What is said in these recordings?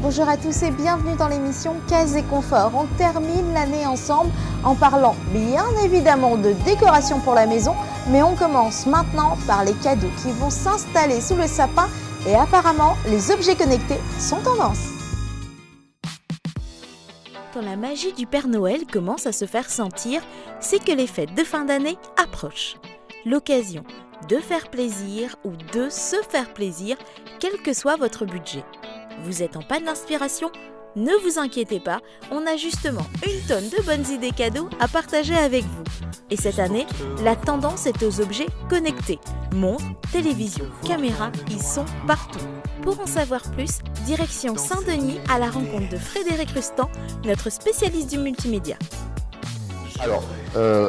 Bonjour à tous et bienvenue dans l'émission Case et Confort. On termine l'année ensemble en parlant bien évidemment de décoration pour la maison, mais on commence maintenant par les cadeaux qui vont s'installer sous le sapin et apparemment les objets connectés sont tendance. Quand la magie du Père Noël commence à se faire sentir, c'est que les fêtes de fin d'année approchent. L'occasion de faire plaisir ou de se faire plaisir, quel que soit votre budget. Vous êtes en panne d'inspiration ? Ne vous inquiétez pas, on a justement une tonne de bonnes idées cadeaux à partager avec vous. Et cette année, la tendance est aux objets connectés. Montres, télévision, caméras, ils sont partout. Pour en savoir plus, direction Saint-Denis à la rencontre de Frédéric Rustan, notre spécialiste du multimédia. Alors,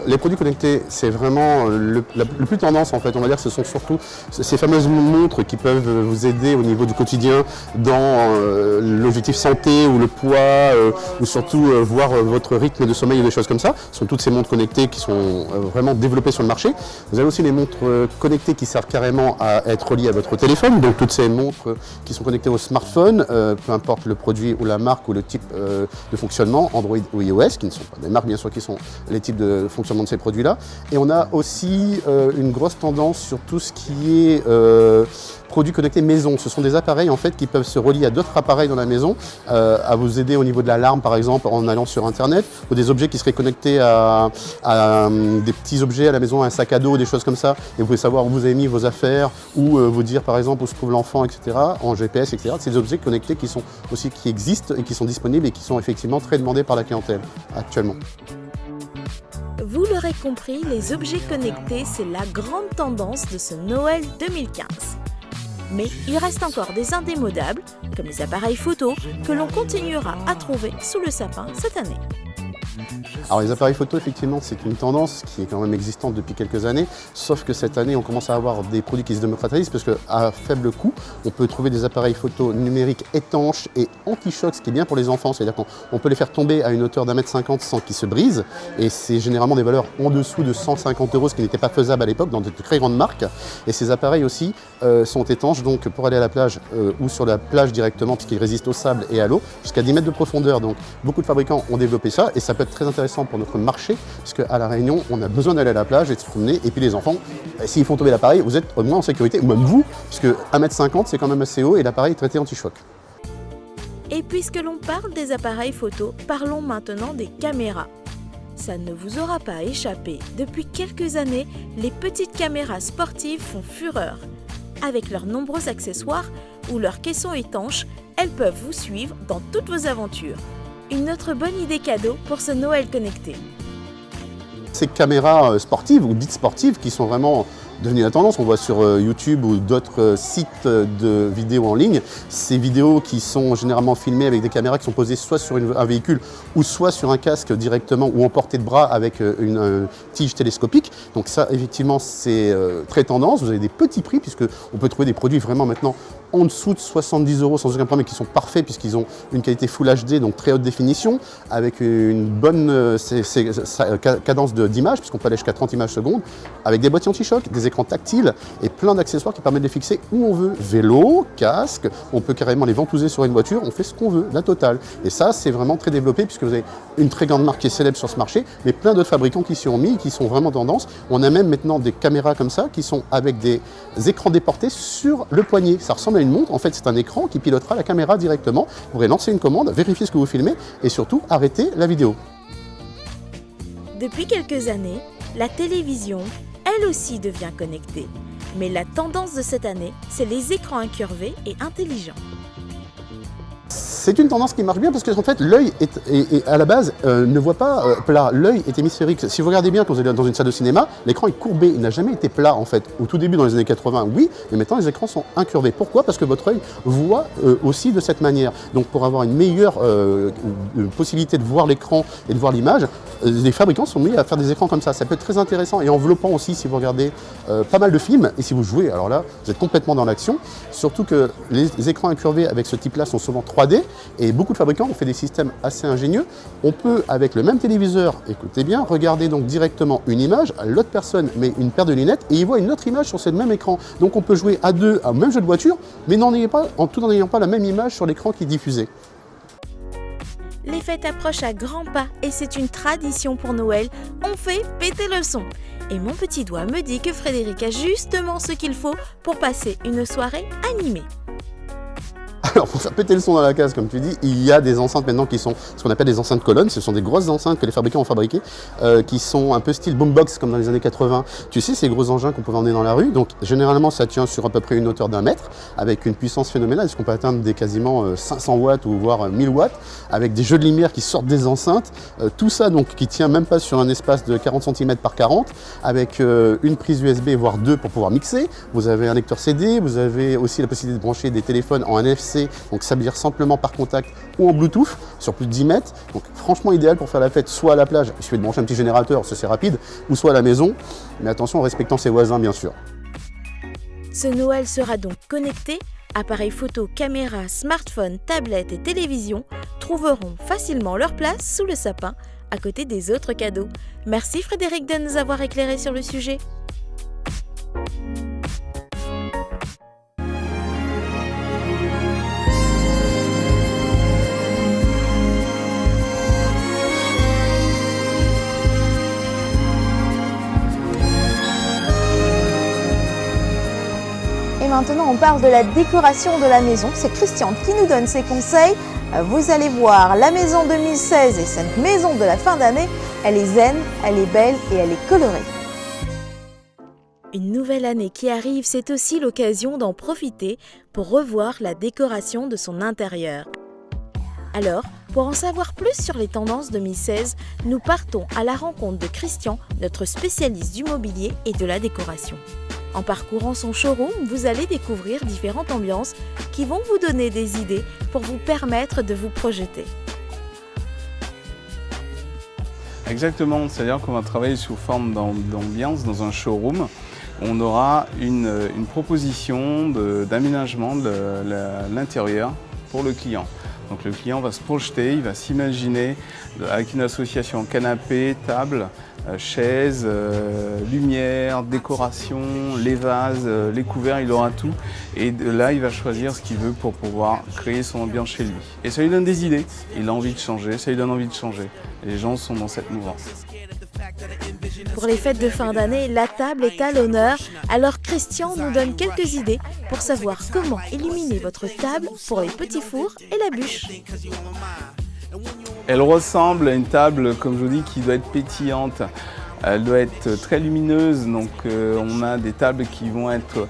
les produits connectés, c'est vraiment le plus tendance en fait. On va dire que ce sont surtout ces fameuses montres qui peuvent vous aider au niveau du quotidien dans l'objectif santé ou le poids ou surtout voir votre rythme de sommeil ou des choses comme ça. Ce sont toutes ces montres connectées qui sont vraiment développées sur le marché. Vous avez aussi les montres connectées qui servent carrément à être reliées à votre téléphone. Donc toutes ces montres qui sont connectées au smartphone, peu importe le produit ou la marque ou le type de fonctionnement, Android ou iOS, qui ne sont pas des marques bien sûr, qui sont les types de fonctionnement de ces produits-là. Et on a aussi une grosse tendance sur tout ce qui est produits connectés maison. Ce sont des appareils en fait qui peuvent se relier à d'autres appareils dans la maison, à vous aider au niveau de l'alarme par exemple en allant sur internet, ou des objets qui seraient connectés à des petits objets à la maison, un sac à dos, des choses comme ça. Et vous pouvez savoir où vous avez mis vos affaires, ou vous dire par exemple où se trouve l'enfant, etc. en GPS, etc. C'est des objets connectés qui existent et qui sont disponibles et qui sont effectivement très demandés par la clientèle actuellement. Vous l'aurez compris, les objets connectés, c'est la grande tendance de ce Noël 2015. Mais il reste encore des indémodables, comme les appareils photo, que l'on continuera à trouver sous le sapin cette année. Alors les appareils photo, effectivement, c'est une tendance qui est quand même existante depuis quelques années, sauf que cette année, on commence à avoir des produits qui se démocratisent parce qu'à faible coût, on peut trouver des appareils photo numériques étanches et anti-choc, ce qui est bien pour les enfants, c'est-à-dire qu'on peut les faire tomber à une hauteur d'1,50 m sans qu'ils se brisent, et c'est généralement des valeurs en dessous de 150 €, ce qui n'était pas faisable à l'époque dans de très grandes marques. Et ces appareils aussi sont étanches, donc pour aller à la plage ou sur la plage directement, puisqu'ils résistent au sable et à l'eau, jusqu'à 10 mètres de profondeur. Donc beaucoup de fabricants ont développé ça, et ça peut être très intéressant pour notre marché, parce qu'à La Réunion, on a besoin d'aller à la plage et de se promener, et puis les enfants, s'ils font tomber l'appareil, vous êtes au moins en sécurité, ou même vous, parce que 1,50 m c'est quand même assez haut, et l'appareil est traité anti-choc. Et puisque l'on parle des appareils photo, parlons maintenant des caméras. Ça ne vous aura pas échappé, depuis quelques années, les petites caméras sportives font fureur. Avec leurs nombreux accessoires ou leurs caissons étanches, elles peuvent vous suivre dans toutes vos aventures. Une autre bonne idée cadeau pour ce Noël connecté. Ces caméras sportives ou dites sportives qui sont vraiment devenues la tendance, on voit sur YouTube ou d'autres sites de vidéos en ligne, ces vidéos qui sont généralement filmées avec des caméras qui sont posées soit sur un véhicule ou soit sur un casque directement ou en portée de bras avec une tige télescopique. Donc ça effectivement c'est très tendance, vous avez des petits prix puisqu'on peut trouver des produits vraiment maintenant en dessous de 70 € sans aucun problème, qui sont parfaits puisqu'ils ont une qualité Full HD, donc très haute définition, avec une bonne cadence d'image, puisqu'on peut aller jusqu'à 30 images secondes, avec des boîtiers anti-choc, des écrans tactiles et plein d'accessoires qui permettent de les fixer où on veut. Vélo, casque, on peut carrément les ventouser sur une voiture, on fait ce qu'on veut, la totale. Et ça, c'est vraiment très développé puisque vous avez une très grande marque qui est célèbre sur ce marché, mais plein d'autres fabricants qui s'y ont mis, qui sont vraiment tendance. On a même maintenant des caméras comme ça qui sont avec des écrans déportés sur le poignet. Ça ressemble à une montre, en fait c'est un écran qui pilotera la caméra directement. Vous pourrez lancer une commande, vérifier ce que vous filmez et surtout arrêter la vidéo. Depuis quelques années, la télévision, elle aussi devient connectée. Mais la tendance de cette année, c'est les écrans incurvés et intelligents. C'est une tendance qui marche bien parce que en fait, l'œil à la base ne voit pas plat. L'œil est hémisphérique. Si vous regardez bien quand vous allez dans une salle de cinéma, l'écran est courbé. Il n'a jamais été plat en fait. Au tout début, dans les années 80, oui, mais maintenant les écrans sont incurvés. Pourquoi? Parce que votre œil voit aussi de cette manière. Donc pour avoir une meilleure possibilité de voir l'écran et de voir l'image, les fabricants sont mis à faire des écrans comme ça. Ça peut être très intéressant et enveloppant aussi si vous regardez pas mal de films et si vous jouez. Alors là, vous êtes complètement dans l'action. Surtout que les écrans incurvés avec ce type-là sont souvent 3D et beaucoup de fabricants ont fait des systèmes assez ingénieux. On peut, avec le même téléviseur, écoutez bien, regarder donc directement une image, l'autre personne met une paire de lunettes et il voit une autre image sur ce même écran. Donc on peut jouer à deux au même jeu de voiture, mais tout en n'ayant pas la même image sur l'écran qui est diffusé. Les fêtes approchent à grands pas et c'est une tradition pour Noël. On fait péter le son. Et mon petit doigt me dit que Frédéric a justement ce qu'il faut pour passer une soirée animée. Alors pour faire péter le son dans la case, comme tu dis, il y a des enceintes maintenant qui sont ce qu'on appelle des enceintes colonnes. Ce sont des grosses enceintes que les fabricants ont fabriquées, qui sont un peu style boombox comme dans les années 80. Tu sais, ces gros engins qu'on pouvait emmener dans la rue. Donc généralement, ça tient sur à peu près une hauteur d'1 mètre, avec une puissance phénoménale, parce qu'on peut atteindre des quasiment 500 watts ou voire 1000 watts, avec des jeux de lumière qui sortent des enceintes. Tout ça donc qui tient même pas sur un espace de 40 cm par 40, avec une prise USB voire deux pour pouvoir mixer. Vous avez un lecteur CD, vous avez aussi la possibilité de brancher des téléphones en NFC. Donc ça veut dire simplement par contact ou en Bluetooth sur plus de 10 mètres. Donc franchement idéal pour faire la fête soit à la plage, il suffit de brancher un petit générateur, c'est rapide, ou soit à la maison. Mais attention en respectant ses voisins bien sûr. Ce Noël sera donc connecté. Appareils photo, caméras, smartphones, tablettes et télévisions trouveront facilement leur place sous le sapin à côté des autres cadeaux. Merci Frédéric de nous avoir éclairé sur le sujet. Maintenant, on parle de la décoration de la maison. C'est Christiane qui nous donne ses conseils. Vous allez voir, la maison 2016 et cette maison de la fin d'année, elle est zen, elle est belle et elle est colorée. Une nouvelle année qui arrive, c'est aussi l'occasion d'en profiter pour revoir la décoration de son intérieur. Alors, pour en savoir plus sur les tendances 2016, nous partons à la rencontre de Christian, notre spécialiste du mobilier et de la décoration. En parcourant son showroom, vous allez découvrir différentes ambiances qui vont vous donner des idées pour vous permettre de vous projeter. Exactement, c'est-à-dire qu'on va travailler sous forme d'ambiance dans un showroom. On aura une proposition d'aménagement de l'intérieur pour le client. Donc le client va se projeter, il va s'imaginer avec une association canapé, table, chaises, lumière, décoration, les vases, les couverts, il aura tout. Et de là, il va choisir ce qu'il veut pour pouvoir créer son ambiance chez lui. Et ça lui donne des idées, il a envie de changer, ça lui donne envie de changer. Et les gens sont dans cette mouvance. Pour les fêtes de fin d'année, la table est à l'honneur. Alors Christian nous donne quelques idées pour savoir comment illuminer votre table pour les petits fours et la bûche. Elle ressemble à une table, comme je vous dis, qui doit être pétillante. Elle doit être très lumineuse, donc on a des tables qui vont être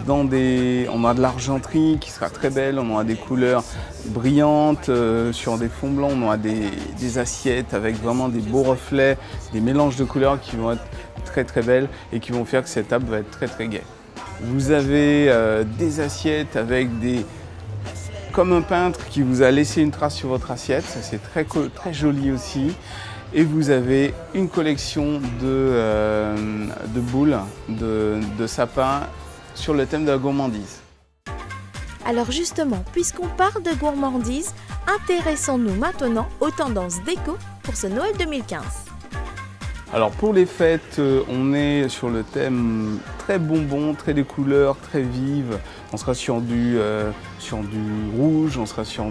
on a de l'argenterie qui sera très belle, on aura des couleurs brillantes sur des fonds blancs, on aura des assiettes avec vraiment des beaux reflets, des mélanges de couleurs qui vont être très très belles et qui vont faire que cette table va être très très gaie. Vous avez des assiettes avec comme un peintre qui vous a laissé une trace sur votre assiette, ça c'est très joli aussi. Et vous avez une collection de boules, de sapins sur le thème de la gourmandise. Alors justement, puisqu'on parle de gourmandise, intéressons-nous maintenant aux tendances déco pour ce Noël 2015. Alors pour les fêtes, on est sur le thème très bonbon, très des couleurs, très vives. On sera sur du rouge, on sera sur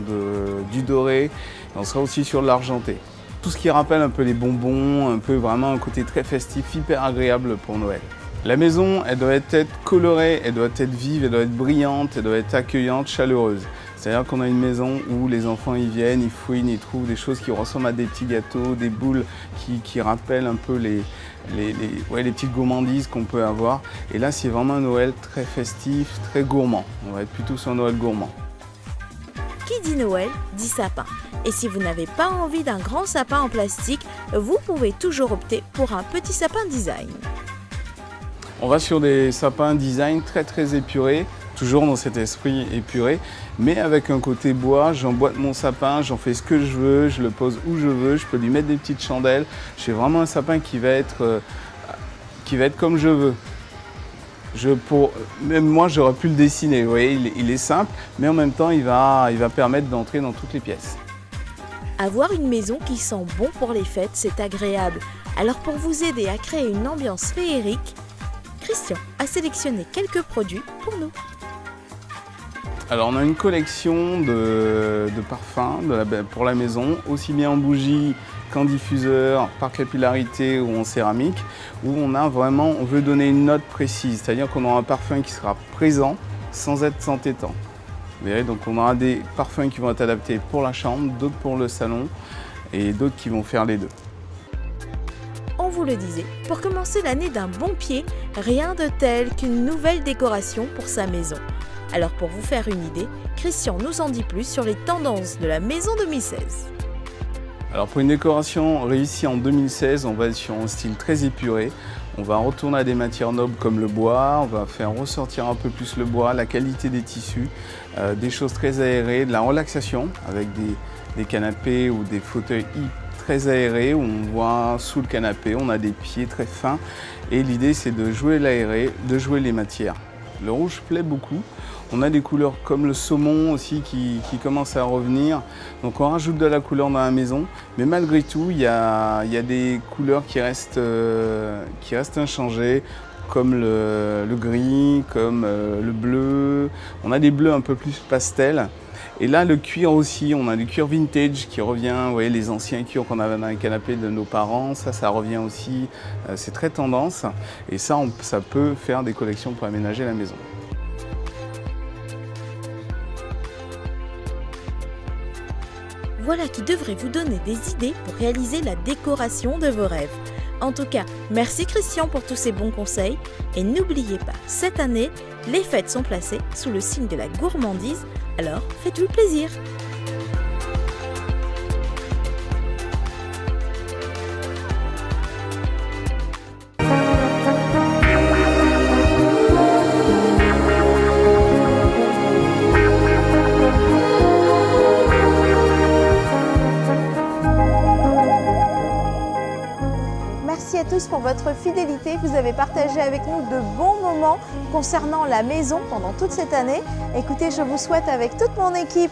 du doré, et on sera aussi sur de l'argenté. Tout ce qui rappelle un peu les bonbons, un peu vraiment un côté très festif, hyper agréable pour Noël. La maison, elle doit être colorée, elle doit être vive, elle doit être brillante, elle doit être accueillante, chaleureuse. C'est-à-dire qu'on a une maison où les enfants y viennent, ils fouinent, ils trouvent des choses qui ressemblent à des petits gâteaux, des boules qui rappellent un peu les petites gourmandises qu'on peut avoir. Et là, c'est vraiment un Noël très festif, très gourmand. On va être plutôt sur un Noël gourmand. qui dit Noël dit sapin. Et si vous n'avez pas envie d'un grand sapin en plastique, vous pouvez toujours opter pour un petit sapin design. On va sur des sapins design très épurés, toujours dans cet esprit épuré, mais avec un côté bois. J'emboîte mon sapin, j'en fais ce que je veux, je le pose où je veux, je peux lui mettre des petites chandelles. J'ai vraiment un sapin qui va être comme je veux. Même moi, j'aurais pu le dessiner. Vous voyez, il est simple, mais en même temps, il va permettre d'entrer dans toutes les pièces. Avoir une maison qui sent bon pour les fêtes, c'est agréable. Alors pour vous aider à créer une ambiance féerique, Christian a sélectionné quelques produits pour nous. Alors on a une collection de parfums pour la maison, aussi bien en bougie qu'en diffuseur, par capillarité ou en céramique, où on veut donner une note précise, c'est-à-dire qu'on aura un parfum qui sera présent sans être entêtant. Vous verrez, donc on aura des parfums qui vont être adaptés pour la chambre, d'autres pour le salon et d'autres qui vont faire les deux. On vous le disait, pour commencer l'année d'un bon pied, rien de tel qu'une nouvelle décoration pour sa maison. Alors pour vous faire une idée, Christian nous en dit plus sur les tendances de la maison 2016. Alors pour une décoration réussie en 2016, on va être sur un style très épuré. On va retourner à des matières nobles comme le bois, on va faire ressortir un peu plus le bois, la qualité des tissus, des choses très aérées, de la relaxation avec des canapés ou des fauteuils très aérés où on voit sous le canapé, on a des pieds très fins et l'idée c'est de jouer l'aéré, de jouer les matières. Le rouge plaît beaucoup. On a des couleurs comme le saumon aussi qui commencent à revenir. Donc on rajoute de la couleur dans la maison. Mais malgré tout, il y a des couleurs qui restent inchangées, comme le gris, comme le bleu. On a des bleus un peu plus pastel. Et là, le cuir aussi, on a du cuir vintage qui revient. Vous voyez, les anciens cuirs qu'on avait dans les canapés de nos parents, ça revient aussi. C'est très tendance. Et ça peut faire des collections pour aménager la maison. Voilà qui devrait vous donner des idées pour réaliser la décoration de vos rêves. En tout cas, merci Christian pour tous ces bons conseils. Et n'oubliez pas, cette année, les fêtes sont placées sous le signe de la gourmandise, alors faites-vous plaisir. Merci à tous pour votre fidélité. Vous avez partagé avec nous de bons moments concernant la maison pendant toute cette année. Écoutez, je vous souhaite avec toute mon équipe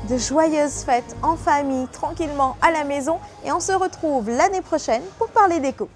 de joyeuses fêtes en famille, tranquillement à la maison. Et on se retrouve l'année prochaine pour parler déco.